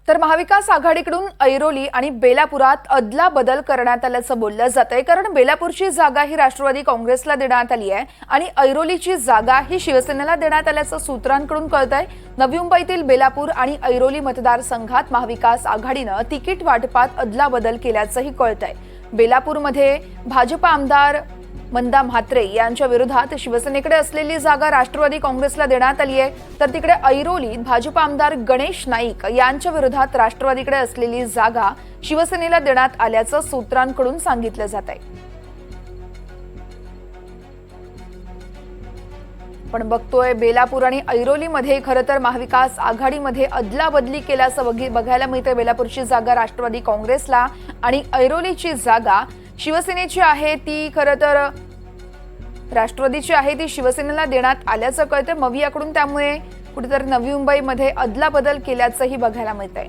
तर महाविकास आघाडीकडून ऐरोली आणि बेलापुरात अदला बदल करण्यात आल्याचं बोललं जातंय। कारण बेलापूरची जागा ही राष्ट्रवादी काँग्रेसला देण्यात आली आहे आणि ऐरोलीची जागा ही शिवसेनेला देण्यात आल्याचं सूत्रांकडून कळतंय। नवी मुंबईतील बेलापूर आणि ऐरोली मतदारसंघात महाविकास आघाडीनं तिकीट वाटपात अदला बदल केल्याचंही कळतंय। बेलापूरमध्ये भाजप आमदार मंदा म्हात्रे यांच्या विरोधात शिवसेनेकडे असलेली जागा राष्ट्रवादी काँग्रेसला देण्यात आली आहे, तर तिकडे ऐरोलीत भाजप आमदार गणेश नाईक यांच्या विरोधात राष्ट्रवादीकडे असलेली जागा शिवसेनेला देण्यात आल्याचं सूत्रांकडून सांगितलं जात आहे। पण बघतोय बेलापूर आणि ऐरोलीमध्ये खरं तर महाविकास आघाडीमध्ये अदलाबदली केल्याचं बघायला मिळतंय। बेलापूरची जागा राष्ट्रवादी काँग्रेसला आणि ऐरोलीची जागा शिवसेनेची आहे, ती खरं तर राष्ट्रवादीची आहे ती शिवसेनेला देण्यात आल्याचं कळतंय। मवियाकडून त्यामुळे कुठेतरी नवी मुंबईमध्ये अदलाबदल केल्याचंही बघायला मिळतंय।